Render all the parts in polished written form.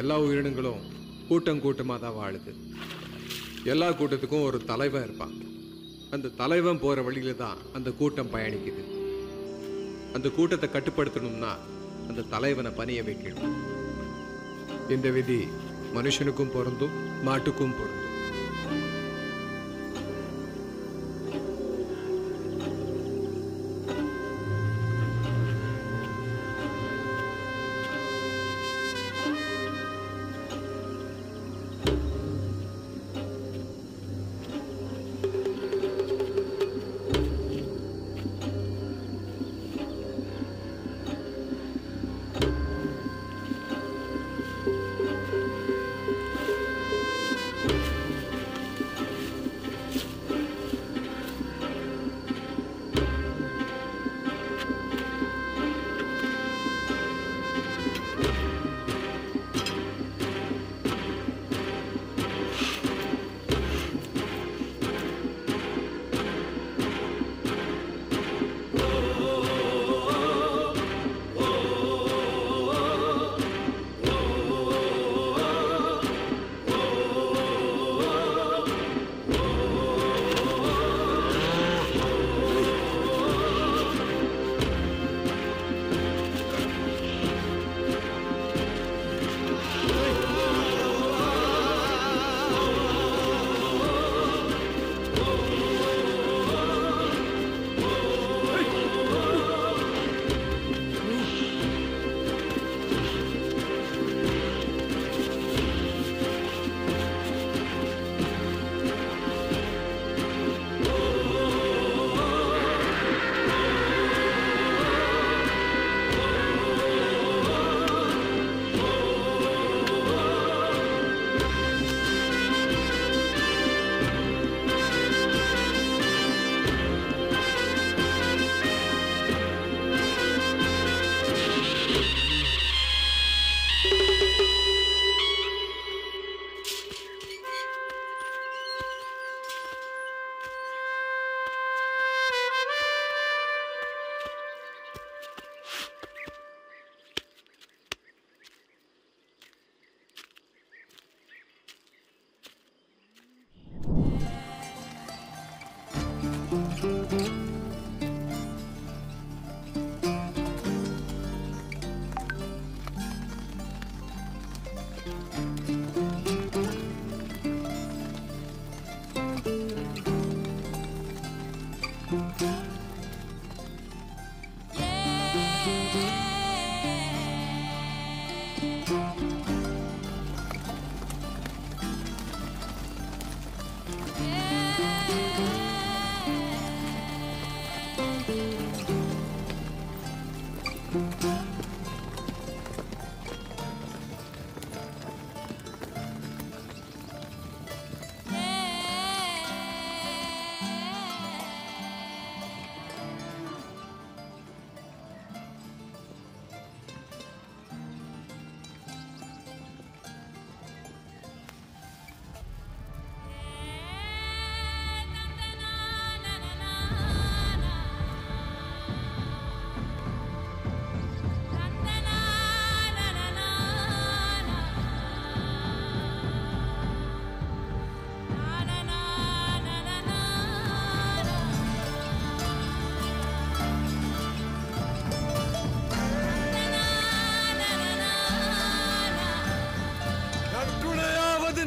எல்லா உயிரினங்களும் கூட்டம் கூட்டமாக தான் வாழுது. எல்லா கூட்டத்துக்கும் ஒரு தலைவன் இருப்பான். அந்த தலைவன் போகிற வழியில தான் அந்த கூட்டம் பயணிக்குது. அந்த கூட்டத்தை கட்டுப்படுத்தணும்னா அந்த தலைவனை பணிய வைக்கணும். இந்த விதி மனுஷனுக்கும் பொருந்தும், மாட்டுக்கும் பொருந்தும்.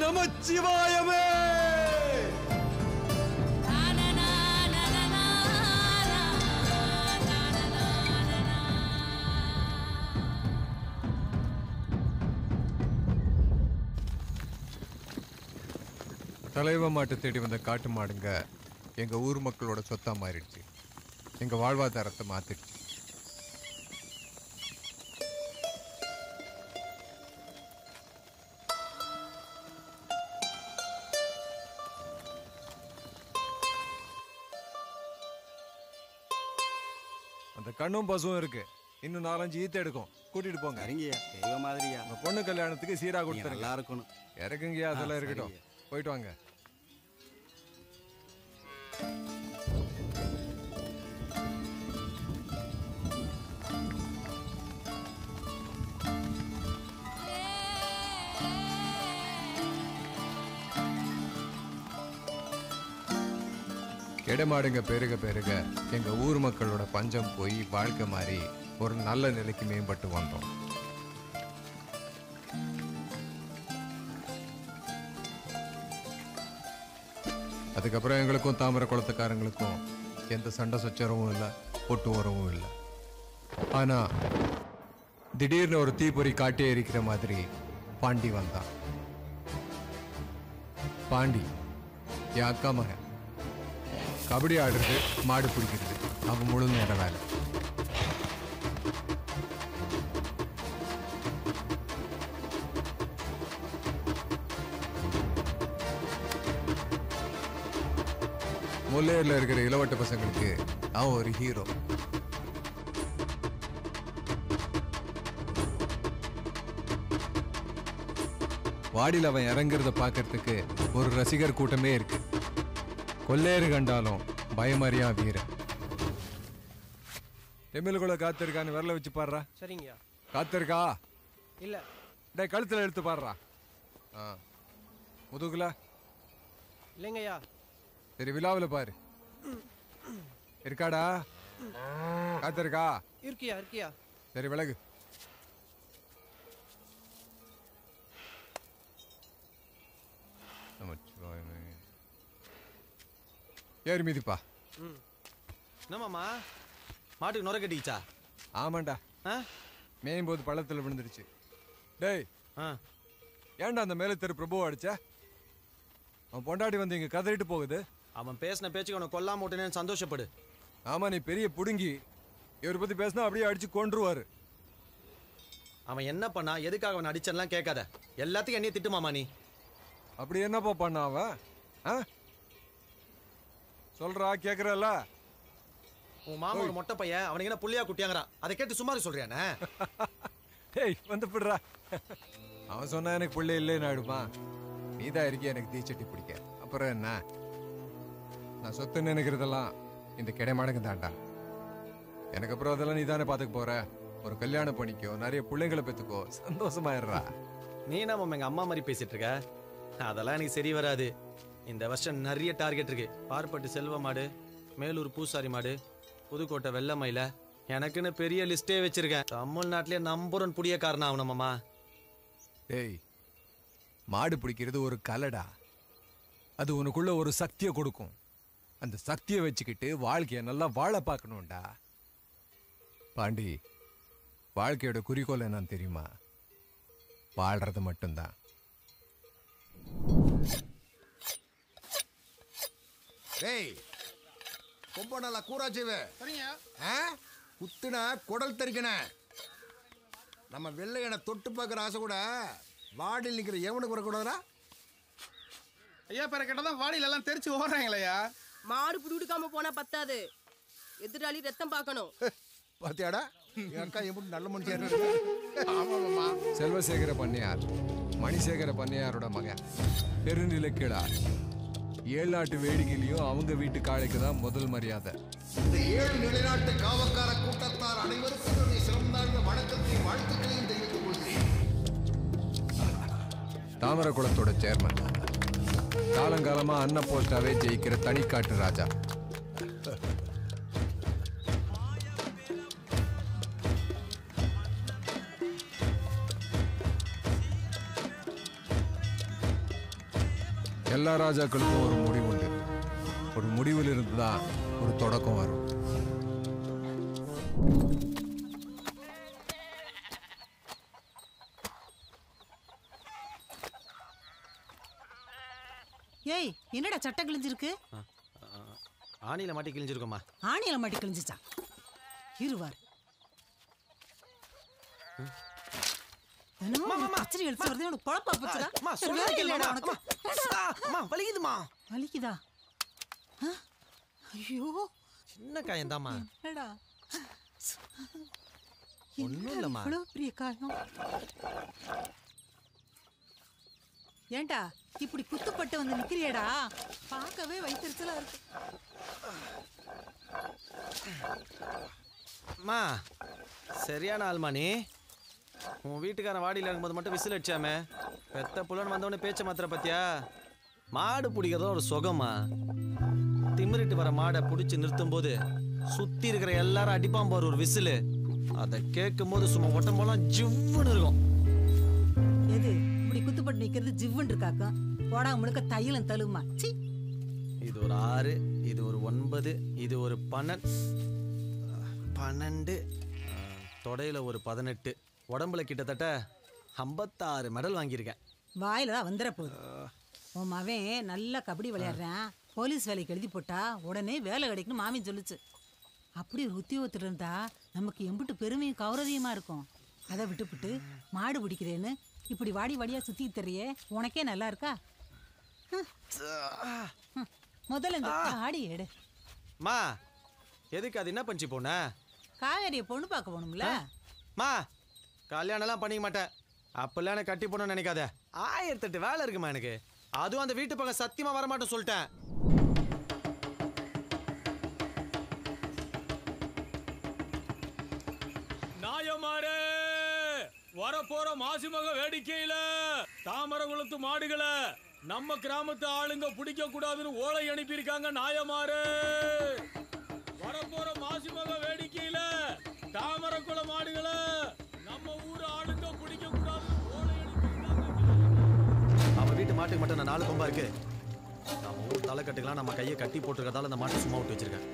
நமச்சிவாயமே. தலைவ மாட்டு தேடி வந்த காட்டு மாடுங்க எங்க ஊர் மக்களோட சொத்தா மாறிடுச்சு. எங்க வாழ்வாதாரத்தை மாத்திடுச்சு. அந்த கண்ணும் பசுவும் இருக்கு. இன்னும் 4-5 ஈத்த எடுக்கும். கூட்டிட்டு போங்க. இறங்கியா தெய்வ மாதிரியா. உங்க பொண்ணு கல்யாணத்துக்கு சீரா கொடுத்துருங்க. நல்லா இருக்கணும். இறக்குங்கயா, அதெல்லாம் இருக்கட்டும். போயிட்டு வாங்க. கிடைமாடுங்க பெருக பெருக எங்க ஊர் மக்களோட பஞ்சம் போய் வாழ்க்கை மாறி ஒரு நல்ல நிலைக்கு மேம்பட்டு வந்தோம். அதுக்கப்புறம் எங்களுக்கும் தாமர குளத்துக்காரங்களுக்கும் எந்த சண்டை சச்சரவும் இல்லை, பொட்டு உறவும் இல்லை. ஆனா திடீர்னு ஒரு தீப்பொறி காட்டே எரிக்கிற மாதிரி பாண்டி வந்தான். பாண்டி என் அக்கா மகன். கபடி ஆடுறது, மாடு பிடிக்கிறது அவன் முழு நேர வேலை. முல்லையர்ல இருக்கிற இளவட்ட பசங்களுக்கு அவன் ஒரு ஹீரோ. வாடியில் அவன் இறங்குறத பார்க்கறதுக்கு ஒரு ரசிகர் கூட்டமே இருக்கு. கொல்லேறு கண்டாலும் பயமறியா வீரன். எம்எல்குள்ள காத்திருக்கான்னு விரல வச்சு பாடுறா. சரிங்கய்யா. காத்திருக்கா இல்ல டே கழுத்துல எடுத்து பாடுறா. முதுகுல இல்லைங்கய்யா. சரி விழாவில் பாரு. இருக்காடா? காத்திருக்கா? இருக்கியா இருக்கியா. சரி விலகு. ஏறி மீதிப்பா. என்னமாமா மாட்டுக்கு நுர கட்டிச்சா? ஆமாண்டா, மேயும் போது பள்ளத்தில் விழுந்துருச்சு. டேய் ஏன்டா அந்த மேலே தெரு பிரபு அடிச்ச? அவன் பொண்டாடி வந்து இங்க கதறிட்டு போகுது. அவன் பேசின பேச்சுக்கு அவனை கொல்லாம விட்டேன்னு சந்தோஷப்படு. ஆமா, நீ பெரிய புடுங்கி. இவரை பத்தி பேசினா அப்படியே அடிச்சு கொன்றுவாரு. அவன் என்ன பண்ணா, எதுக்காக அவன் அடிச்செல்லாம் கேட்காத. எல்லாத்தையும் என்னைய திட்டுமாமா நீ. அப்படி என்னப்பா பண்ண அவன்? சொல்றா, கேக்குறல்ல? உன் மாமா ஒரு மொட்டை பையன், அவனுக்கு என்ன புள்ளியா குட்டியாங்கிறான். அதை கேட்டு சும்மா சொல்றியானே? ஏய் வந்து பிடுறா. அவன் சொன்னா எனக்கு பிள்ளை இல்லைன்னு ஆயிடுமா? நீதான் இருக்கிய எனக்கு தீச்சட்டி பிடிக்க. அப்புறம் என்ன? நான் சொத்து நினைக்கிறதெல்லாம் இந்த கிடைமாடுங்க தாண்டா. எனக்கு அப்புறம் அதெல்லாம் நீ தானே பாத்துக்க போற. ஒரு கல்யாணம் பண்ணிக்கோ, நிறைய பிள்ளைங்களை பெத்துக்கோ, சந்தோஷமாயிடுறா. நீ நம்ம எங்க அம்மா மாதிரி பேசிட்டு இருக்க. அதெல்லாம் எனக்கு சரி வராது. இந்த வருஷம் நிறைய டார்கெட் இருக்கு. பார்ப்பட்டு செல்வ மாடு, மேலூர் பூசாரி மாடு, புதுக்கோட்டை வெள்ளை மயில, எனக்குன்னு பெரிய லிஸ்டே வச்சிருக்கேன். தமிழ்நாட்டிலே நம்பர் 1 புடிய காரணம் ஆகணுமாமா. டேய், மாடு பிடிக்கிறது ஒரு கலடா. அது உனக்குள்ள ஒரு சக்தியை கொடுக்கும். அந்த சக்தியை வச்சுக்கிட்டு வாழ்க்கைய நல்லா வாழ பார்க்கணும்டா. பாண்டி, வாழ்க்கையோட குறிக்கோள் என்னன்னு தெரியுமா? வாழ்றது மட்டும்தான். டேய், ரொம்ப நல்லா கூறாச்சுவே. குத்துன குடல் தரிக்கண. நம்ம வெள்ளையனை தொட்டு பார்க்குற ஆசை கூட வாடியில் நிற்கிற எவனுக்கு வரக்கூடாதா? ஐயா பேர கேட்டதான் வாடியில எல்லாம் தெரிச்சு ஓடுறாங்களேயா. மாடு புடிக்காம போனா பத்தாது, எதிராளி ரத்தம் பார்க்கணும். பாத்தியாடா, என் அக்கா எப்படி நல்ல மனுஷியா இருக்கு. ஆமாம்மா. செல்வசேகர பண்ணையார் மணிசேகர பண்ணையாரோட மகன் பெருநிலக்கிழார். 7 நாட்டு வேடிக்கையிலையும் அவங்க வீட்டு காளைக்கு தான் முதல் மரியாதை. இந்த 7 நிலைநாட்டு காவக்கார கூட்டத்தார் அனைவருக்கும் சிறந்த வணக்கத்தை வாழ்த்துக்களையும் தெரிவித்துக் கொள்கிறேன். தாமர குளத்தோட சேர்மன், காலங்காலமா அன்ன போஸ்டாவே ஜெயிக்கிற தனிக்காட்டு ராஜா. எல்லா ராஜாக்களுக்கும் ஒரு முடிவு உண்டு. ஒரு முடிவில் இருந்துதான் ஒரு தொடக்கம் வரும். ஏய், என்னடா சட்டை கிழிஞ்சிருக்கு? ஆணியில மாட்டி கிழிஞ்சிருக்கோமா? ஆணியில மாட்டி கிழிஞ்சிச்சா? இருவார். வலிக்குதா? ஐயோ, சின்ன காயந்தாமா. ஒண்ணும் இல்லம்மா. பெரிய காயம். ஏண்டா இப்படி குத்துப்பட்டு வந்து நிக்கிறியடா? பார்க்கவே வயிற்றுச்சலா இருக்கு. அம்மா, சரியான ஆள்மா நீ. உன் வீட்டுக்காரன் வாடியில் இருக்கும்போது மட்டும் விசில் அடிச்சாமே, பெத்த புலன் வந்தவொடனே பேச்ச மாத்திர பத்தியா? மாடு பிடிக்கிறதோ ஒரு சுகமா. திமிரிட்டு வர மாடை பிடிச்சி நிறுத்தும் போது சுத்தி இருக்கிற எல்லாரும் அடிப்பான் பாரு ஒரு விசிலு. அதை கேட்கும் போது சும்மா ஒட்டம்போலாம் ஜிவ்வுன்னு இருக்கும். எது இப்படி குத்துப்பட்டு நிக்கிறது ஜிவ்வுன்னு இருக்காக்கும்? போடா முழுக்க தையலும் தழுமா. சி, இது ஒரு 6, இது ஒரு 9, இது ஒரு 12, தொடையில ஒரு 18, உடம்புல கிட்டத்தட்ட 56 மெடல் வாங்கியிருக்கேன். வாயில தான் வந்துட போகுது. உன் மவன் நல்லா கபடி விளையாடுறான், போலீஸ் வேலைக்கு எழுதி போட்டா உடனே வேலை கிடைக்குன்னு மாமி சொல்லுச்சு. அப்படி ஒரு உத்தியோகத்தில் இருந்தா நமக்கு எம்பிட்டு பெருமையும் கௌரவியமா இருக்கும். அதை விட்டுப்புட்டு மாடு பிடிக்கிறேன்னு இப்படி வாடி வாடியா சுத்தி தர்றியே, உனக்கே நல்லா இருக்கா? முதல்ல இந்த ஆடி எடு. மா எதுக்கு அது என்ன பண்ணிச்சு போன? காவேரிய பொண்ணு பார்க்க போகணும்ல. மா கல்யாணம்லாம் பண்ணிக்க மாட்டேன். அப்பெல்லாம் எனக்கு கட்டி போகணும்னு நினைக்காத. 1008 வேலை இருக்குமா எனக்கு. அதுவும் அந்த வீட்டு பக்கம் சத்தியமா வரமாட்டேன் சொல்லிட்டேன். நாயமாரே, வரப்போற மாசிமக வேடிக்கையில தாமரகுளத்து மாடுகளை நம்ம கிராமத்து ஆளுங்க பிடிக்க கூடாதுன்னு ஓலை அனுப்பியிருக்காங்க. நாயமாரே, வரப்போற மாசிமக வேடிக்கையில தாமரகுள மாடுகளை நம்ம ஊர் ஆளுங்க பிடிக்க கூடாதுன்னு ஓலை அனுப்பியிருக்காங்க. அவன் வீட்டு மாட்டுக்கு மட்டும் நான் 4 கொம்பா இருக்கு. நம்ம ஊர் தலைக்கட்டுக்கெல்லாம் நம்ம கையை கட்டி போட்டிருக்கதால அந்த மாட்டை சும்மா விட்டு வச்சிருக்கேன்.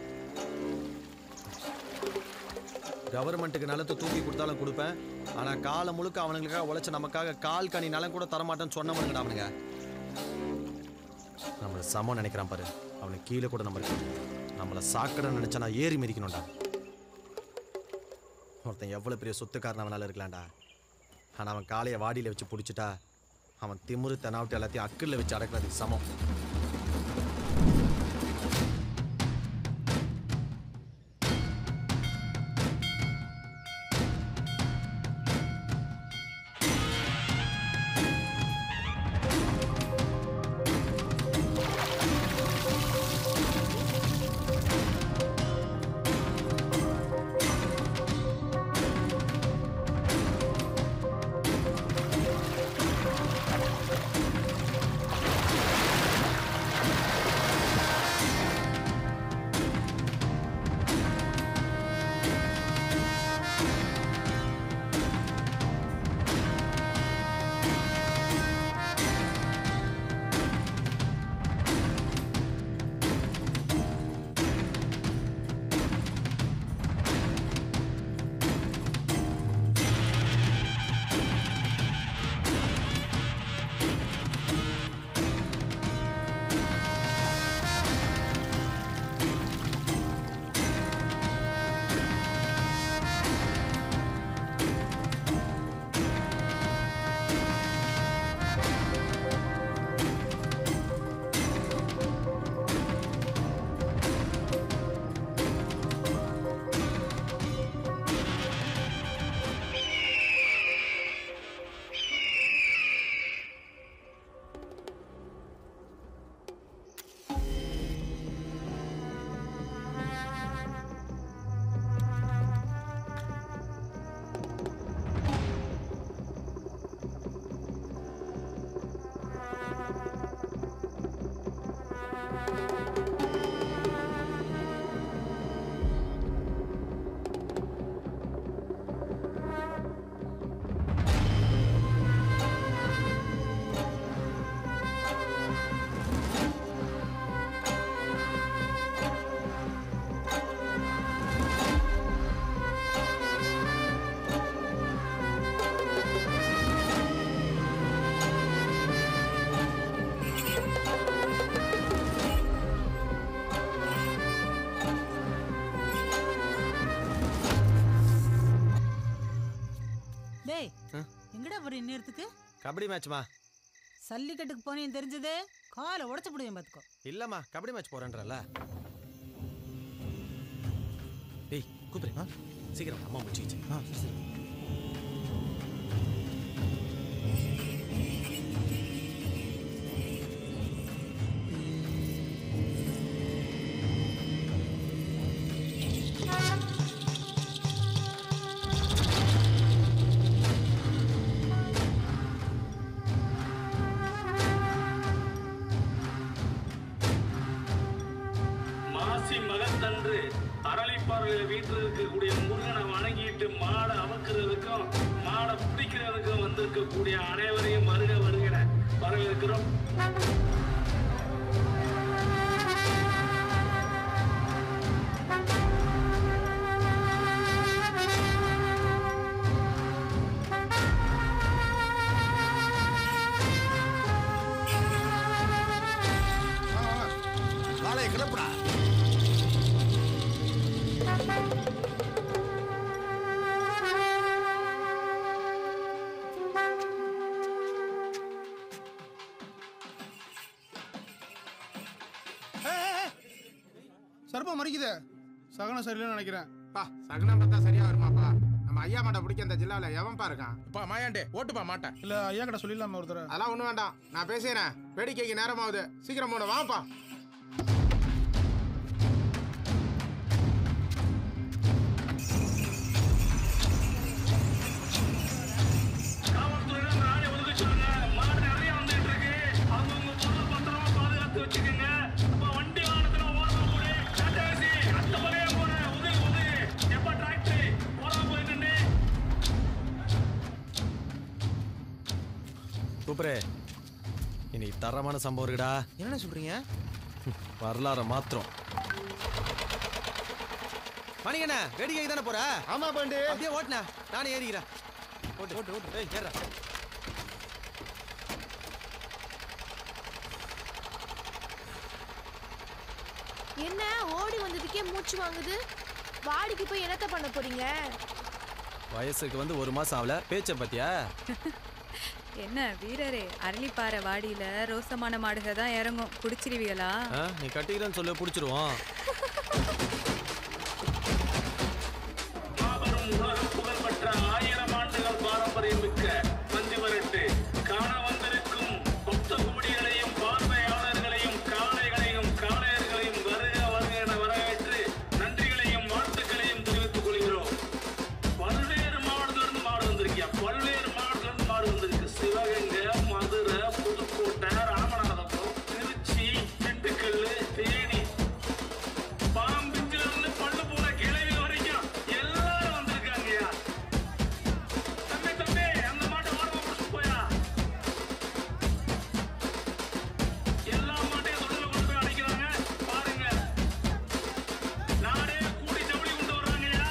கவர்மெண்ட்டுக்கு நிலத்தை தூக்கி கொடுத்தாலும் கொடுப்பேன். ஆனா காலம் முழுக்க அவனுங்களுக்காக உழைச்ச நமக்காக கால் கனி நிலம் கூட தரமாட்டேன்னு சொன்னவனுங்கடா அவனுங்க. நம்மளை சமம் நினைக்கிறான் பாரு, அவனுக்கு கீழே கூட நம்ம இருக்கு. நம்மளை சாக்கடைன்னு நினைச்சா நான் ஏறி மிதிக்கணும்டா. ஒருத்தன் எவ்வளவு பெரிய சொத்துக்காரன் அவனால இருக்கலாம்டா. ஆனா அவன் காலையை வாடியில வச்சு பிடிச்சிட்டா அவன் திமுரு தெனாவிட்டு எல்லாத்தையும் அக்கில் வச்சு அடக்கிறதுக்கு சமம். எங்கடா போற இந்நேரத்துக்கு? கபடி மேட்ச்மா. சல்லிக்கட்டுக்கு போனேன்னு தெரிஞ்சது காலை உடச்சு போடுவேன் பாத்துக்கோ. இல்லம்மா, கபடி மேட்ச் போறேன்றல. டேய் கூப்பிடு, சீக்கிரம் அம்மா முடிச்சிச்சு. வீட்டுல இருக்கக்கூடிய முருகனை வணங்கிட்டு மாடை அமக்கிறதுக்கும் மாடை பிடிக்கிறதுக்கும் வந்திருக்கக்கூடிய அனைவரையும் வருக வருகிற வரவேற்கிறோம். காலையை கிளப்புடா. சர்ப்பம் மறிக்குது. சகனம் சரியில்லைன்னு நினைக்கிறேன். சகனம் பார்த்தா சரியா வருமாப்பா? நம்ம ஐயா மாட்டை பிடிக்க இந்த ஜில்லால எவன்பா இருக்கான்? மாயாண்டே ஓட்டுப்பா மாட்டேன். இல்ல ஐயா கிட்ட சொல்லிடலாம ஒருத்தர். அதெல்லாம் ஒண்ணும் வேண்டாம், நான் பேசுறேன். வேடிக்கைக்கு நேரமாகுது, சீக்கிரம் போன வாப்பா. சூப்பரே, இன்னைக்கு தரமான சம்பவம் இருக்குடா. என்ன சொல்றீங்க? வரலாற மாத்திரம். மணிகண்ணா, வேடிக்கை தானே போற? ஆமா பாண்டி. அப்படியே ஓட்டுனா நானே ஏறிக்கிறேன். ஓட்டு ஓட்டு ஓட்டு. ஏய் ஏறா. என்ன ஓடி வந்ததுக்கே மூச்சு வாங்குது? வாடிக்கு போய் என்னத்த பண்ண போறீங்க? வயசுக்கு வந்து 1 மாசம் ஆகல, பேச்ச பத்தியா? என்ன வீரரே, அரளிப்பாறை வாடியில ரோசமான மாடுக தான் இறங்கும், குடிச்சிருவீங்களா? நீ கட்டிக்கிறேன்னு சொல்லி புடிச்சிருவோம். புகழ்பெற்ற 1000 ஆண்டுகள் பாரம்பரியம் மிக்க மந்திவரட்டு காண வந்திருக்கும் பக்த குடிகளையும் பார்வையாளர்களையும் காளைகளையும் காளையர்களையும் வருக வருக என வரவேற்று நன்றிகளையும் வாழ்த்துக்களையும் தெரிவித்துக் கொள்கிறோம். பல்வேறு மாவட்டத்திலிருந்து மாடு வந்திருக்கியா? பல்வேறு மாவட்டத்திலிருந்து மாடு வந்திருக்கு. சிவகங்கை, மதுரை, புதுக்கோட்டை, ராமநாதபுரம், திருச்சி, திண்டுக்கல், தேனி, பாம்பிஞ்சிலிருந்து பல்லு போன கிளைவி வரைக்கும் எல்லாரும் வந்திருக்காங்கய்யா. தம்பி தம்பி, அந்த மாட்டை ஓரமா பிடிச்சு போயா. எல்லா மாட்டையும் தொழில கொண்டு போய் அடைக்கிறாங்க பாருங்க. நாடே கூடி ஜவுளி கொண்டு வர்றாங்கய்யா.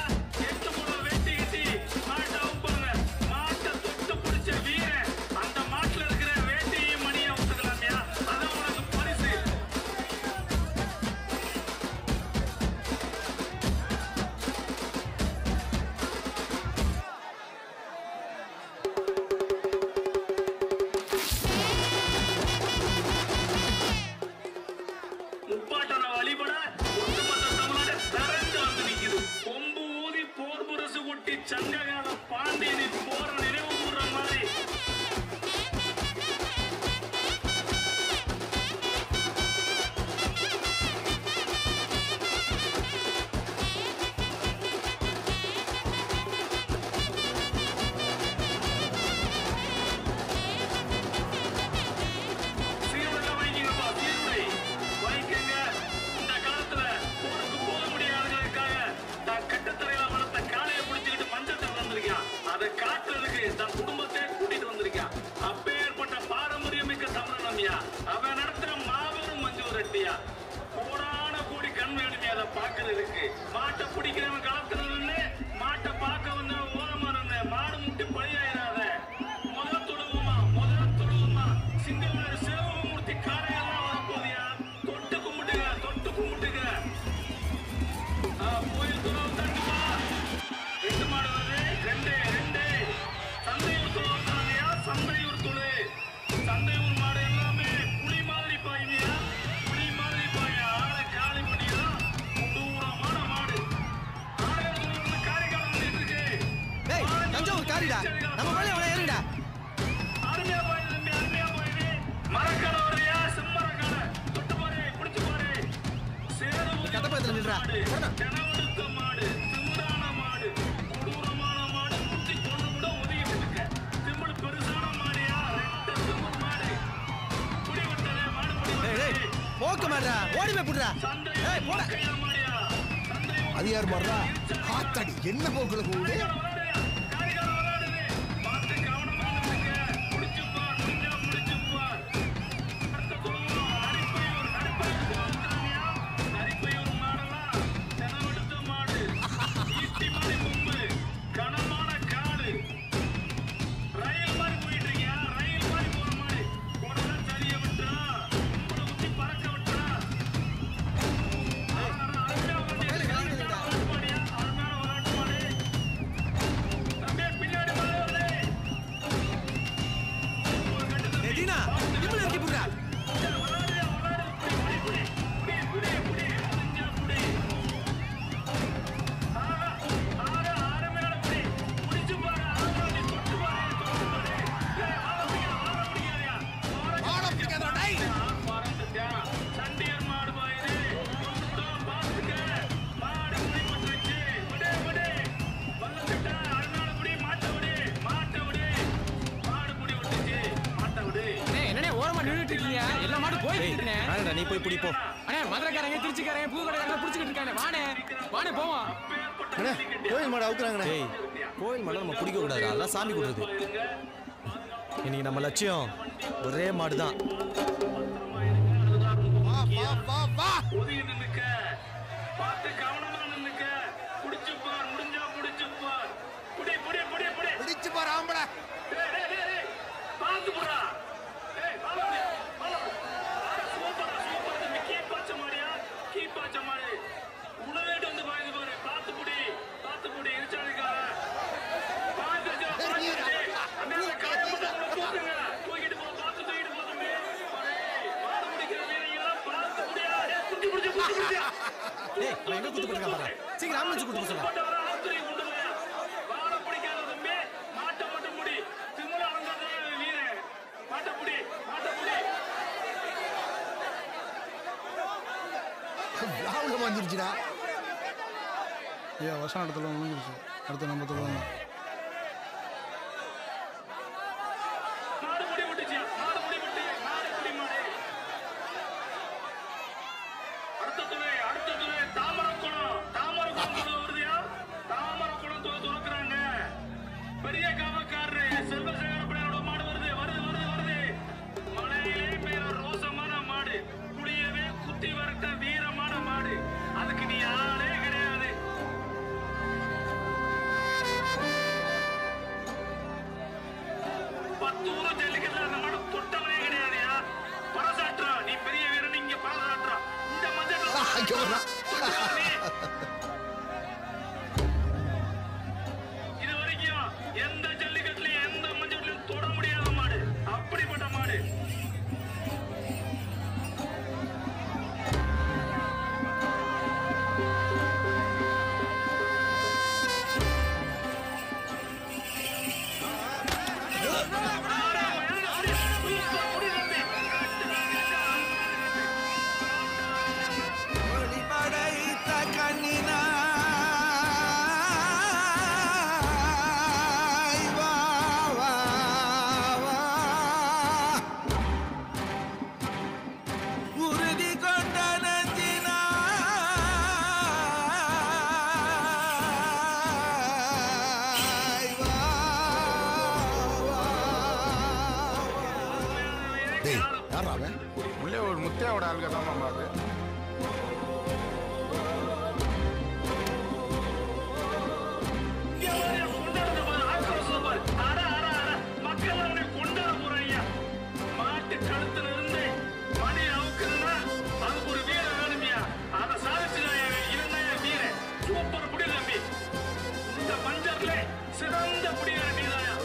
8 மூணு வெட்டி கட்டி மாட்டை அவுப்பாங்க. மாட்டை தொட்டு பிடிச்ச வீரன் அந்த மாட்டுல இருக்கிற வேட்டியும் மணியை அவுத்துக்கலாம்யா. அதான் உனக்கு பரிசு. முப்பாட்டன வழிபட ஒட்டுமொத்த தமிழ்நாடு திரண்டு வந்து நிக்குது. கொம்பு ஊதி போர் புரசு கொட்டி சங்ககால பாண்டியனின் போர நினைவு கூறுற மாதிரி சீருடை வைக்கணும்பா, சீருடை வைக்கங்க. இந்த காலத்துல போருக்கு போக முடியாதவங்களுக்காக தான் கட்டுத்தரையில வளர்த்த காளையை பிடிச்சுக்கிட்டு மஞ்சள் தண்ணி வந்திருக்கான். அதை காட்டுறதுக்கு தன் குடும்பத்தை கூட்டிட்டு வந்திருக்கான். அப்பேற்பட்ட பாரம்பரியமிக்க தமிழனம்யா. அவன் நடத்துற மாபெரும் மஞ்சு ரெட்டியா. கோடான கோடி கண் வேணுமே அதை பாக்குறதுக்கு. மாட்டை பிடிக்கிறவன் களத்துல நின்னு மாட்டை பார்க்க வந்த ஓரமா நின்று மாடு முட்டி பழியாயிராத. முதல் தொழுவுமா சிங்கமலை சிவமூர்த்தி காரையெல்லாம் வரப்போதியா. தொட்டு கும்பிட்டுங்க, தொட்டு கும்பிட்டுங்க. கோயில் துறவு தட்டுமா. 2 மாடு வருது. 2 சந்தையூர் துளு வந்தாங்கயா. சந்தையூர் துளு. சந்தையூர் மாடு எல்லாமே புலி மாதிரி பாயுமையா. புலி மாதிரி பாயா. ஆளை காலி பண்ணிடலாம். கொடூரமான மாடு. ஆலயத்துல காரைக்கால் வந்துட்டு இருக்கு. ஏய் தஞ்சாவூர் காரிடா, நம்ம மேலே அவனை ஏறிடா. அருமையா போயிடு தம்பி, அருமையா போயிடு. மரக்கால வரையா, செம்மரக்கால. தொட்டு பாரு, பிடிச்சு பாரு. கட்டப்பக்கத்துல நில்றா. ஜனவடுத்த மாடு, திமிரான மாடு, கொடூரமான மாடு, முட்டி கொண்டு கூட ஒதுக்கிட்டு இருக்க. திமிழ் பெருசான மாடியா, 2 திமிழ் மாடு. புடி விட்டதே, மாடு புடி ஏய் விட்டதே. போக்க மாட்டா, ஓடி போய் புடுறா. சந்தை ஏய் போடா. கையா மாடியா. சந்தை அது யார் மாறா? ஆத்தாடி என்ன போக்குல போகுது? நீ போய் பிடி போ. மதுரைக்காரங்க திருச்சிக்காரங்க பூக்கடைக்காரங்க புடிச்சிட்டு இருக்கானே. வானே வானே போவோம். கோயில் மாடு அவுக்குறாங்கண்ணே. ஏய் கோயில் மாடு நம்ம பிடிக்க கூடாது, அதெல்லாம் சாமி கொடுக்குது. இன்னைக்கு நம்ம லட்சியம் ஒரே மாடு தான். வருஷம் இடத்துல முடிஞ்சிருச்சு. அடுத்து நம்ம தொழுவாங்க. இது வரைக்கும் எந்த ஜல்லிக்கட்டுலயும் எந்த மஞ்சள்லயும் தொட முடியாத மாடு, அப்படிப்பட்ட மாடு. உள்ளே ஒரு முத்தையோட ஆளுக தான் மாமா அது. மாட்டு கழுத்துல இருந்து மணி அவுக்குதுன்னா அதுக்கு ஒரு வீர வேணுமியா. அதை சாதிச்சுதான் வீரன். சூப்பர் புடி தம்பி. இந்த மஞ்சள்ல சிறந்த புடியான நீதாயா.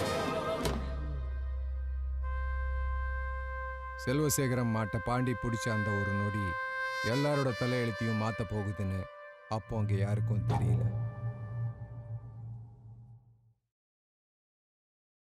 செல்வசேகரம் மாட்டை பாண்டி பிடிச்ச அந்த ஒரு நொடி எல்லாரோட தலையெழுத்தையும் மாற்ற போகுதுன்னு அப்போ அங்கே யாருக்கும் தெரியல.